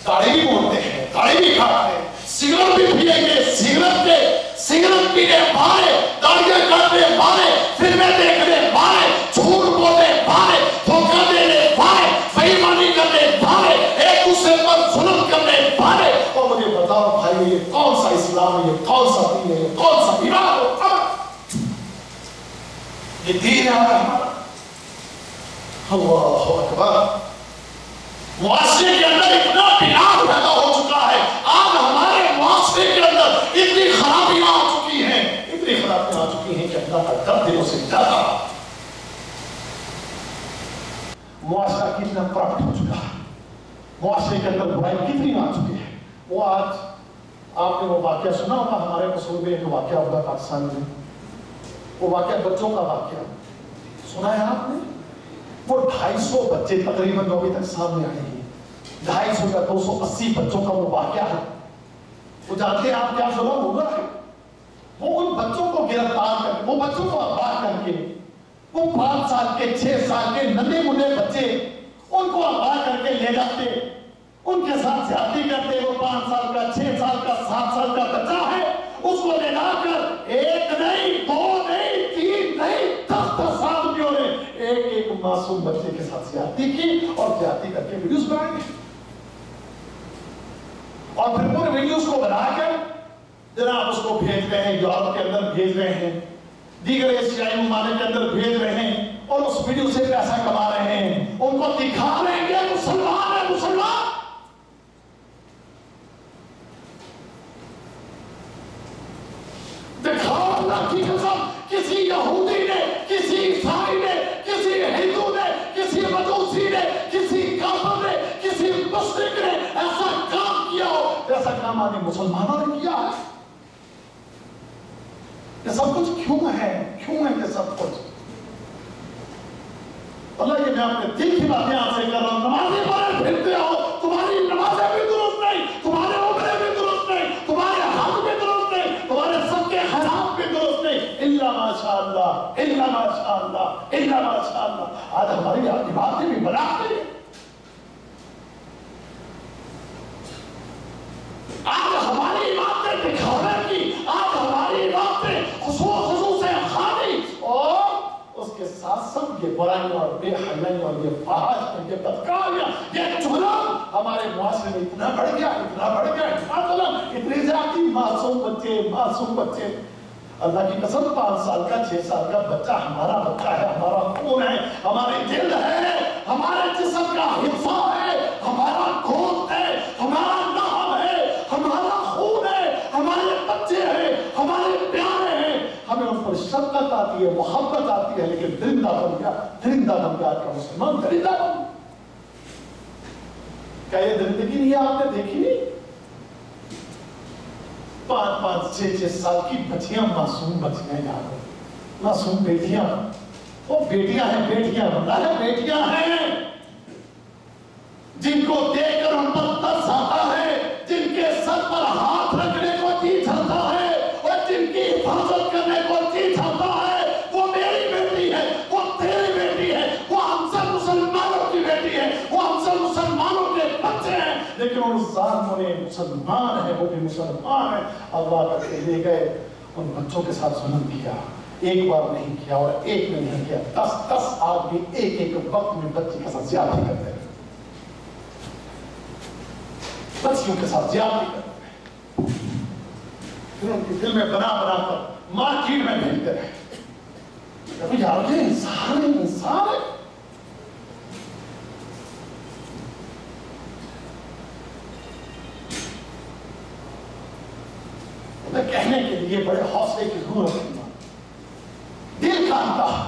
Speaker 3: داڑھی بھی بولتے ہیں، داڑھی بھی کھاتے ہیں، سگریٹ بھی پیئیں گے، سگریٹ پینے والے، داڑیاں کاٹنے والے، فلمیں دیکھنے والے، جھوٹ بولنے والے، دھوکہ دینے والے، بے ایمانی کرنے والے، ایک دوسرے پر ظلم کرنے والے. اور مجھے بتاؤ بھائی یہ کون سا اسلام ہے، یہ کون سا دین ہے، یہ کون سا ایمان ہے؟ یہ دین ہے ہمارا. اللہ اکبر. معاشرے کے اندر اتنا بگاڑ پیدا ہو چکا ہے، آج ہمارے معاشرے کے اندر اتنی خرابیاں آ چکی ہیں کہ اللہ کا ڈر دلوں سے جاتا. معاشرہ کتنا کرپٹ ہو چکا ہے، معاشرے کے اندر برائی کتنی آ چکی ہے. وہ آج آپ نے وہ واقعہ سنا ہوگا، ہمارے قصور میں ایک واقعہ ہوگا پاکستان میں، وہ واقعہ بچوں کا واقعہ سنا ہے آپ نے؟ وہ 250 بچے تقریباً جو ابھی تک سامنے آئے ہیں، 250 یا 280 بچوں کا وہ واقعہ ہے. وہ جانتے ہیں آپ کیا ظلم ہو رہا ہے؟ وہ ان بچوں کو گرفتار کر کے، وہ بچوں کو اغوا کر کے، وہ 5 سال کے 6 سال کے ننھے منھے بچے ان کو اغوا کر کے لے جاتے، ان کے ساتھ زیادتی کرتے. وہ 5 سال کا 6 سال کا 7 سال کا بچہ ہے، اس کو لے جا کر 1 نہیں 2 نہیں 3 نہیں 10 آدمیوں نے ایک معصوم بچے کے ساتھ زیادتی کی اور زیادتی کر کے ویڈیوز بنائے اور پھر پورے ویڈیوز کو بنا کر جناب اس کو بھیج رہے ہیں، یورپ کے اندر بھیج رہے ہیں، دیگر ایشیائی ممالک کے اندر بھیج رہے ہیں اور اس ویڈیو سے پیسہ کما رہے ہیں. ان کو دکھا رہے ہیں مسلمان ہے مسلمان. دکھاؤ اللہ کی قسم، کسی یہودی نے، کسی عیسائی نے، کسی ہندو نے، کسی مجوسی نے، کسی کافر نے، کسی مشرک نے ایسا کام کیا ہو جیسا کام آج مسلمانوں نے کیا ہے. یہ سب کچھ کیوں ہے یہ سب کچھ؟ اللہ یہ میں اپنے دل کی باتیں آپ سے کر رہا ہوں. نمازیں پڑھے پھرتے ہو، تمہاری نمازیں بھی درست نہیں، تمہارے عمرے بھی درست نہیں، تمہارے حج بھی درست نہیں، تمہارے سب کے خیرات بھی درست نہیں. الا ماشاءاللہ، الا ماشاءاللہ، الا ماشاءاللہ. آج ہماری عبادتیں بھی بناتے ہیں، آج ہماری عبادتیں دکھاوے کی، آج ہماری عبادتیں خصوص سے خالی، اور اس کے ساتھ سب یہ برائیاں اور بے حیائی اور یہ فحش اور یہ بدکاریاں، یہ جرم ہمارے معاشرے میں اتنا بڑھ گیا، اتنی زیادتی. معصوم بچے اللہ کی قسم 5 سال کا 6 سال کا بچہ ہمارا بچہ ہے، ہمارا خون ہے، ہمارے دل ہے، ہمارے جسم کا حصہ ہے، ہمارا گوشت ہے، ہمارا نام ہے، ہمارا خون ہے، ہمارے بچے ہیں، ہمارے پیارے ہیں. ہمیں ان پر شفقت آتی ہے، محبت آتی ہے، لیکن درندہ بن گیا آج کا مسلمان درندہ بن گیا. کیا یہ درندگی نہیں آپ نے دیکھی نہیں؟ 5 6 سال کی بچیاں، معصوم بچیاں یاد ہو، معصوم بیٹیاں، وہ بیٹیاں ہیں، بیٹیاں ہیں جن کو دیکھ کر ان پر ترس آتا ہے، جن کے سر پر ہاتھ رکھنے کو جی چاہتا ہے اور جن کی حفاظت کرنے کو جی چاہتا ہے. وہ میری بیٹی ہے، وہ تیری بیٹی ہے، وہ ہم سب مسلمانوں کی بیٹی ہے، وہ ہم سب مسلمانوں کے بچے ہیں. لیکن ان ظالموں نے مسلمان ہیں، وہ بھی مسلمان ہیں، اللہ تک لے گئے، ان بچوں کے ساتھ ظلم کیا. ایک بار نہیں کیا اور ایک میں نہیں کیا، 10 آدمی ایک وقت میں بچی کے ساتھ زیادتی کرتے ہیں، بچیوں کے ساتھ زیادتی کرتے ہیں. پھر ان کی فلمیں بنا کر مارکیٹ میں بھیجتے رہے. یار یہ انسان ہے. کہنے کے لیے بڑے حوصلے کی ضرورت ہے. دل کانپتا ہے،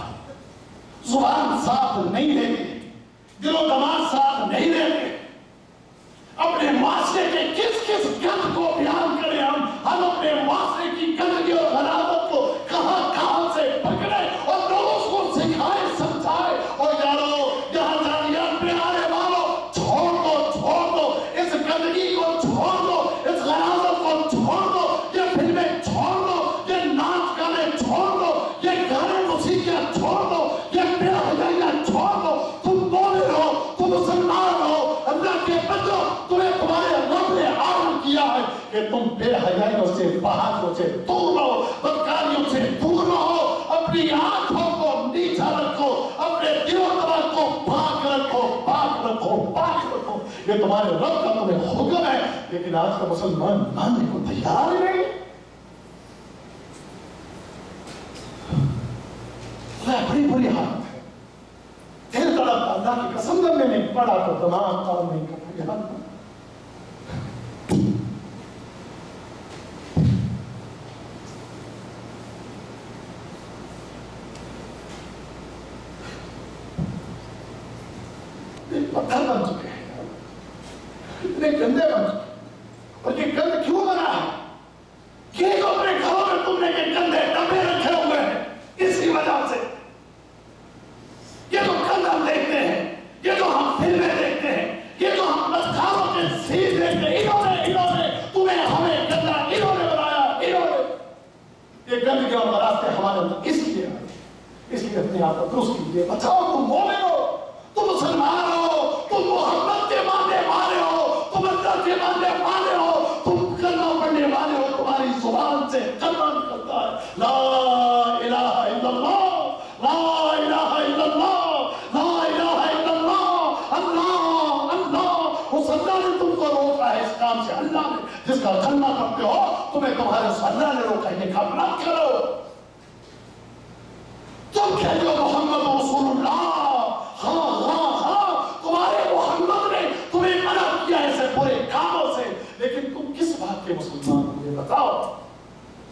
Speaker 3: زبان ساتھ نہیں دیتی، دل و دماغ ساتھ نہیں دیتے. اپنے معاشرے کے کس کس گند کو بیان کریں ہم اپنے معاشرے کی گندگی اور غلاظت کو کہاں کہاں سے پکڑے اور لوگوں کو سکھائے سمجھائے. اور یارو یہاں جانیات میں آنے والوں چھوڑ دو اس گندگی کو، چھوڑ دو اس غلاظت کو، چھوڑ دو یہ فلمیں چھوڑ دو، یہ ناچ گانے چھوڑ دو، یہ گانے موسیقیاں چھوڑ دو، یہ بے حیائیاں چھوڑ دو. تم مومن ہو، تم مسلمان ہو، اللہ کے بندو، تمہیں تمہارے رب نے عالم کیا ہے کہ تم بے حیائیوں سے، بہادروں سے دور رہو، بدکاریوں سے دور رہو. اپنی آنکھوں کو نیچا رکھو، اپنے دل و دماغ کو پاک رکھو، پاک رکھو، پاک رکھو. یہ تمہارے رب کا تمہیں حکم ہے. لیکن آج کا مسلمان ماننے کو تیار ہی نہیں. بڑی بری حالت ہے. دل تڑپتا، اللہ کی قسم جب میں نے پڑھا تو تمام کام نہیں کرتا. یہ حالت پتھر بن چکے ہیں، اتنے گندے بن چکے ہیں. اور یہ گند کیوں بنا ہے؟ یہ جو اپنے گھروں میں تم نے یہ گندے ڈبے رکھے ہوئے ہیں اسی وجہ سے. یہ جو گند ہم دیکھتے ہیں، یہ جو ہم فلمیں دیکھتے ہیں، یہ جو ہم بدکاروں کے سیز دیکھتے ہیں، انہوں نے تمہیں ہمیں گندا انہوں نے بنایا. یہ گندگی اور راستے ہمارے اندر اس لیے آئے، اس لیے اپنے آپ کو درست کیجیے. بچاؤ، تم مومن ہو، تم مسلمان ہو، تم محمد کے ماننے والے ہو، تم اللہ کے ماننے والے ہو، تم کلمہ پڑھنے والے ہو. تمہاری زبان سے کلمہ نکلتا ہے لا الہ الا اللہ، لا الہ الا اللہ، لا الہ الا اللہ، اللہ اللہ. اس اللہ نے تم کو روکا ہے اس کام سے. اللہ نے جس کا کلمہ پڑھتے ہو تمہیں تمہارے اللہ نے روکا ہے. یہ کام نہ کرو. تم کہتے ہو محمد رسول اللہ، تمہارے محمد نے تمہیں منع کیا ایسے برے کاموں سے. لیکن تم کس بات کے مسلمان ہو یہ بتاؤ؟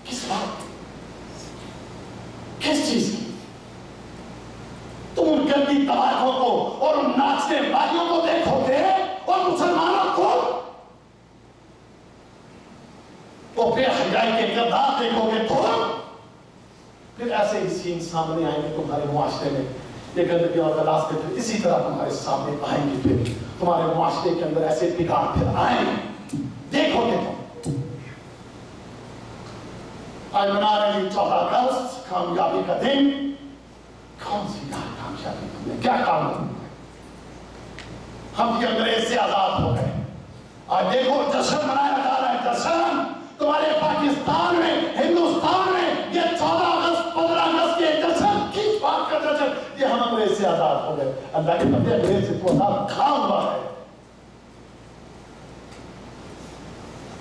Speaker 3: کس بات کی؟ کس چیز کی؟ تم ان گندی تماشوں کو اور ان ناچنے والیوں کو دیکھو گے اور مسلمانوں کو تو بے حیائی کے کردار دیکھو گے تو پھر ایسے ہی سین سامنے آئیں گے تمہارے معاشرے میں. یہ گندگی اور غلاظت پھر اسی طرح تمہارے سامنے آئیں گے. پھر تمہارے معاشرے کے اندر ایسے بگاڑ پھر آئیں گے. دیکھو گے تم. آج منا رہے ہیں 14 اگست کامیابی کا دن. کون سی کامیابی تم نے کیا کام کرنا ہے؟ ہم بھی انگریز سے آزاد ہو گئے. آج دیکھو جشن منایا جا رہا ہے. جشن تمہارے پاکستان میں، ہندوستان میں یہ 14 اگست 15 اگست کے جشن کس بات کا جشن؟ یہ ہم انگریز سے آزاد ہو گئے. اللہ کے بندے انگریز سے تو آزاد کھا ہوا ہے.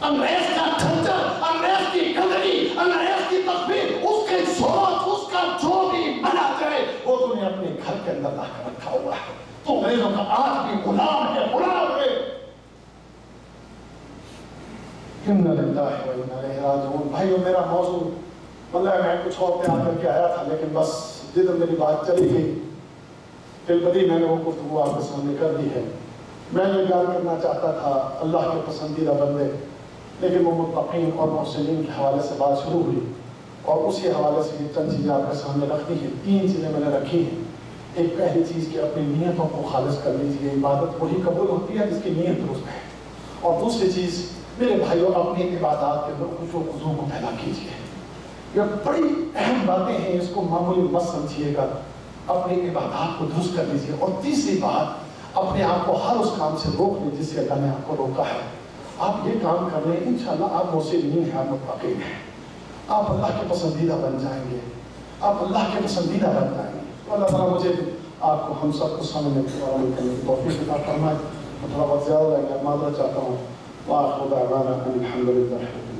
Speaker 3: انگریز کا کلچر، انگریز کی گندگی، انگریز کی تقبیر، اس کے سوچ، اس کا جو بھی بنا کرے وہ تم نے اپنے گھر کے اندر لا کر رکھا ہوا ہے. تو انگریزوں کا آج بھی غلام ہے، غلام ہے. اِنَّا لِلَّهِ وَإِنَّا إِلَيْهِ رَاجِعُونَ. بھائیو میرا موضوع واللہ میں کچھ اور تیار کر کے آیا تھا لیکن بس جدھر میری بات چلی گئی دل بدی میں نے وہ گفتگو آپ کے سامنے کر دی ہے. میں یہ بیان کرنا چاہتا تھا اللہ کے پسندیدہ بندے، لیکن وہ متقین اور محسنین کے حوالے سے بات شروع ہوئی اور اسی حوالے سے یہ چند چیزیں آپ کے سامنے رکھنی ہیں. 3 چیزیں میں نے رکھی ہیں. ایک پہلی چیز کہ اپنی نیتوں کو خالص کر لیجیے. عبادت وہی قبول ہوتی ہے جس کی نیت درست ہے. اور دوسری چیز میرے بھائیوں اپنی عبادات کے اندر خشوع و خضوع کو پیدا کیجیے. یہ بڑی اہم باتیں ہیں، اس کو معمولی مت سمجھیے گا. اپنی عبادات کو درست کر لیجیے. اور تیسری بات، اپنے آپ کو ہر اس کام سے روک لیں جس سے اللہ نے آپ کو روکا ہے. آپ یہ کام کر لیں، انشاءاللہ آپ محسنین ہیں، آپ متقین ہیں. آپ اللہ کے پسندیدہ بن جائیں گے. آپ اللہ کے پسندیدہ بن جائیں گے. اللہ تعالیٰ مجھے آپ کو ہم سب کو سامنے عمل کرنے کی توفیق عطا فرمائے. تھوڑا بہت زیادہ لگا معذرت چاہتا ہوں. وآخر دعوانا ان الحمد للہ.